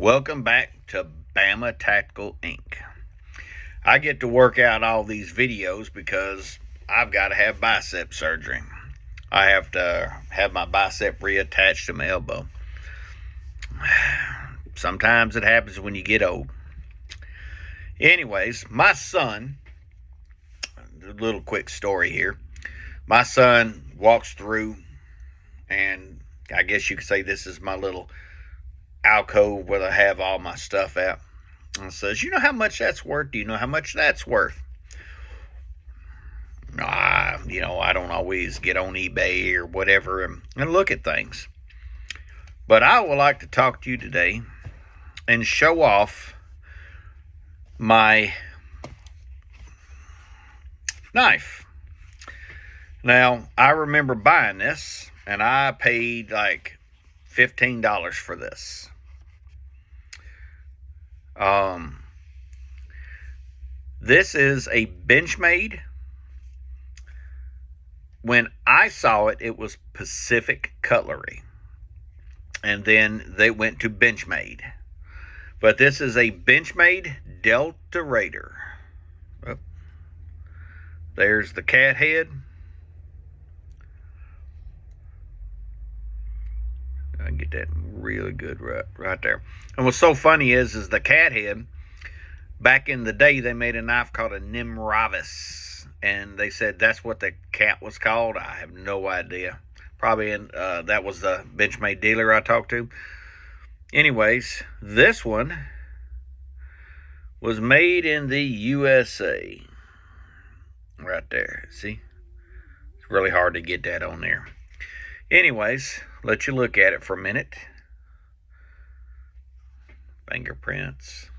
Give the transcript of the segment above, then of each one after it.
Welcome back to Bama Tactical Inc. I get to work out all these videos because I've got to have bicep surgery. I have to have my bicep reattached to my elbow. Sometimes it happens when you get old. Anyways, my son, a little quick story here. My son walks through, and I guess you could say this is my little alcove where I have all my stuff at. And says, "You know how much that's worth? Do you know how much that's worth?" I don't always get on eBay or whatever and look at things. But I would like to talk to you today and show off my knife. Now, I remember buying this, and I paid like $15 for this. This is a Benchmade. When I saw it, it was Pacific Cutlery. And then they went to Benchmade. But this is a Benchmade Delta Raider. Oh, there's the cat head. I can get that really good right there. And what's so funny is the cat head, back in the day, they made a knife called a Nimravis. And they said that's what the cat was called. I have no idea. Probably that was the Benchmade dealer I talked to. Anyways, this one was made in the USA. Right there. See? It's really hard to get that on there. Anyways, let you look at it for a minute. Fingerprints.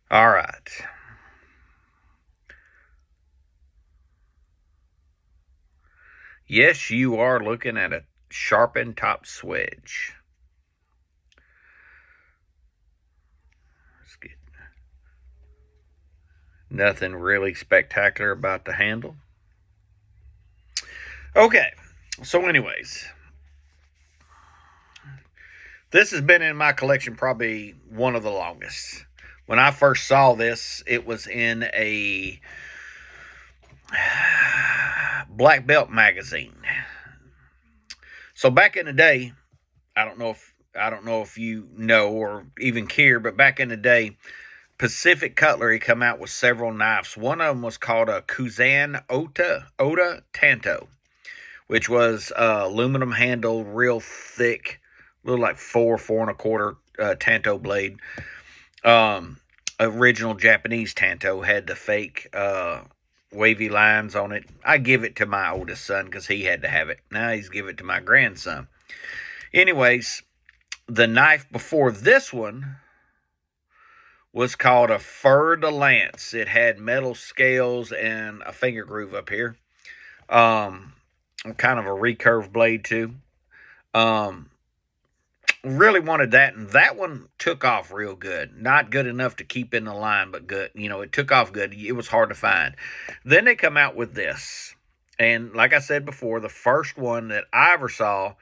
All right. Yes, you are looking at a sharpened top swedge. Let's get nothing really spectacular about the handle. Okay, so anyways, this has been in my collection probably one of the longest. When I first saw this, it was in a black belt magazine. So back in the day, I don't know if you know or even care, but back in the day, Pacific Cutlery come out with several knives. One of them was called a Kuzan Oda Tanto, which was aluminum handle, real thick, little like 4 1/4 Tanto blade. Original Japanese Tanto had the fake wavy lines on it. I give it to my oldest son because he had to have it. Now he's give it to my grandson. Anyways, the knife before this one was called a Fer de Lance. It had metal scales and a finger groove up here. Kind of a recurve blade too. Really wanted that, and that one took off real good. Not good enough to keep in the line, but good. It took off good. It was hard to find. Then they come out with this, and like I said before, the first one that I ever saw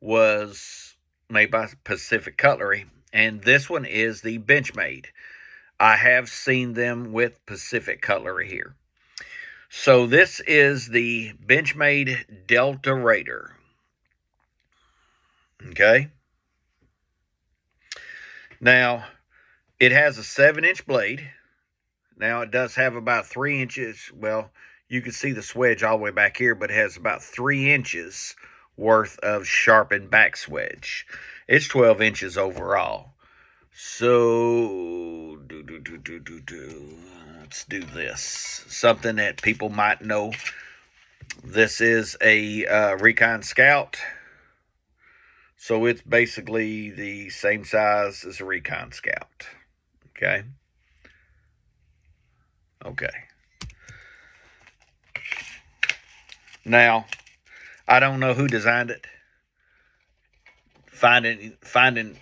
was made by Pacific Cutlery, and this one is the Benchmade. I have seen them with Pacific Cutlery here. So this is the Benchmade Delta Raider. Okay. Now, it has a 7-inch blade. Now, it does have about 3 inches. Well, you can see the swedge all the way back here, but it has about 3 inches worth of sharpened back swedge. It's 12 inches overall. So, let's do this. Something that people might know. This is a Recon Scout. So it's basically the same size as a Recon Scout. Okay. Now, I don't know who designed it. Finding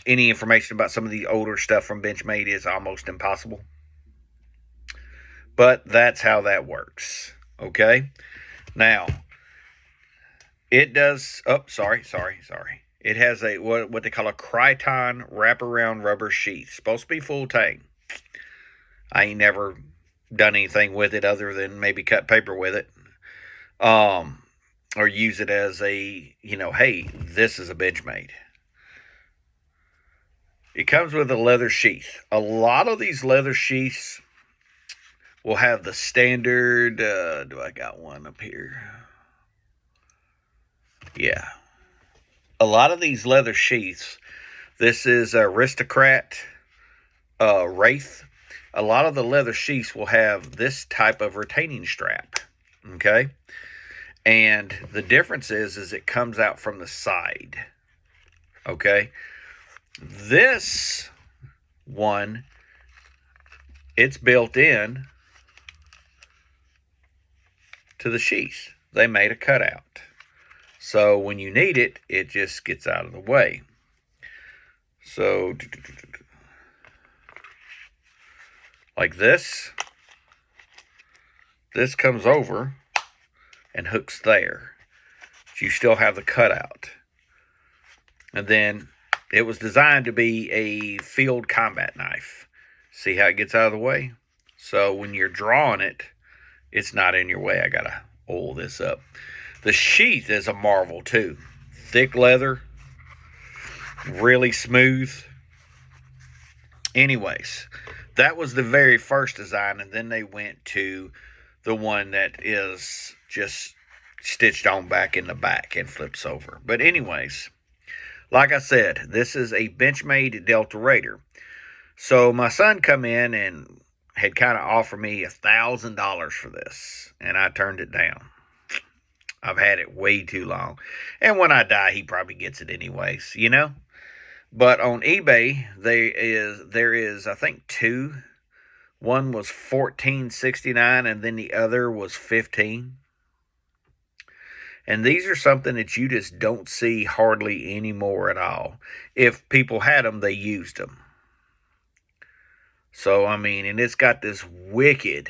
any information about some of the older stuff from Benchmade is almost impossible. But that's how that works. Okay. Now, it does. Oh, sorry. It has a what they call a Criton wraparound rubber sheath. Supposed to be full tang. I ain't never done anything with it other than maybe cut paper with it, or use it as a hey, this is a Benchmade. It comes with a leather sheath. A lot of these leather sheaths will have the standard. Do I got one up here? Yeah. A lot of these leather sheaths. This is Aristocrat Wraith. A lot of the leather sheaths will have this type of retaining strap. Okay. And the difference is it comes out from the side. Okay. This one, it's built in to the sheath. They made a cutout. So when you need it, it just gets out of the way. So, like this comes over and hooks there. But you still have the cutout. And then it was designed to be a field combat knife. See how it gets out of the way? So when you're drawing it, it's not in your way. I gotta oil this up. The sheath is a marvel too. Thick leather, really smooth. Anyways, that was the very first design, and then they went to the one that is just stitched on back in the back and flips over. But anyways, like I said, this is a Benchmade Delta Raider. So my son come in and had kind of offered me $1,000 for this, and I turned it down. I've had it way too long. And when I die, he probably gets it anyways, But on eBay, there is I think two. One was $14.69 and then the other was $15. And these are something that you just don't see hardly anymore at all. If people had them, they used them. So, and it's got this wicked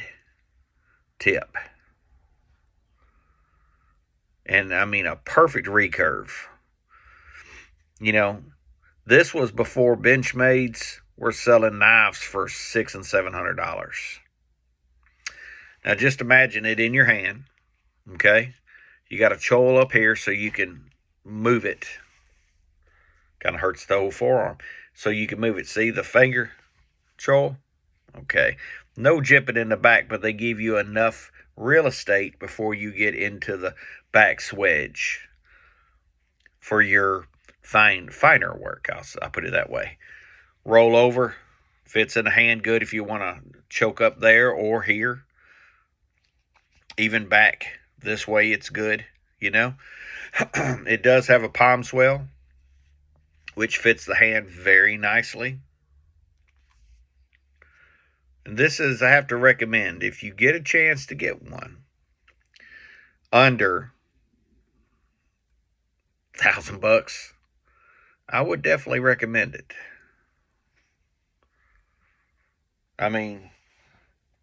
tip. And, a perfect recurve. This was before Benchmades were selling knives for $600 and $700. Now, just imagine it in your hand, okay? You got a choil up here so you can move it. Kind of hurts the whole forearm. So you can move it. See the finger choil? Okay. No jipping in the back, but they give you enough real estate before you get into the back swedge for your finer work. I'll put it that way. Roll over. Fits in the hand good if you want to choke up there or here. Even back this way, it's good, It does have a palm swell, which fits the hand very nicely. And this is, I have to recommend, if you get a chance to get one under $1,000, I would definitely recommend it.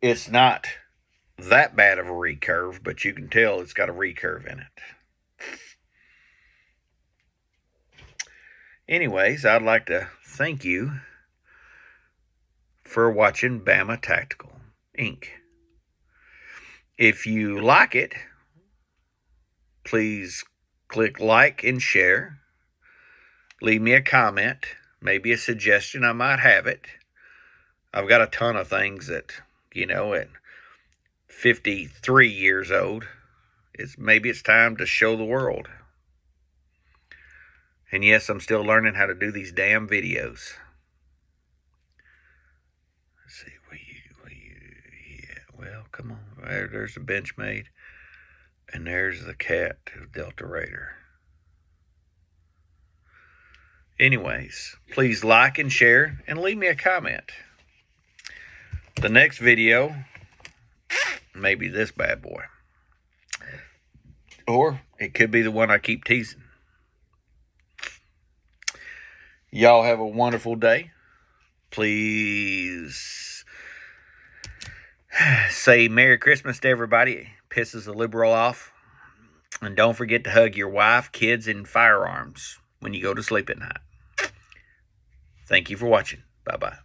It's not that bad of a recurve, but you can tell it's got a recurve in it. Anyways, I'd like to thank you for watching Bama Tactical Inc. If you like it, please click like and share. Leave me a comment, maybe a suggestion. I might have it. I've got a ton of things that, at 53 years old, maybe it's time to show the world. And yes, I'm still learning how to do these damn videos. Let's see, yeah, well, come on. There's the Benchmade, and there's the cat of Delta Raider. Anyways, please like and share and leave me a comment. The next video may be this bad boy. Or it could be the one I keep teasing. Y'all have a wonderful day. Please say Merry Christmas to everybody. It pisses the liberal off. And don't forget to hug your wife, kids, and firearms when you go to sleep at night. Thank you for watching. Bye-bye.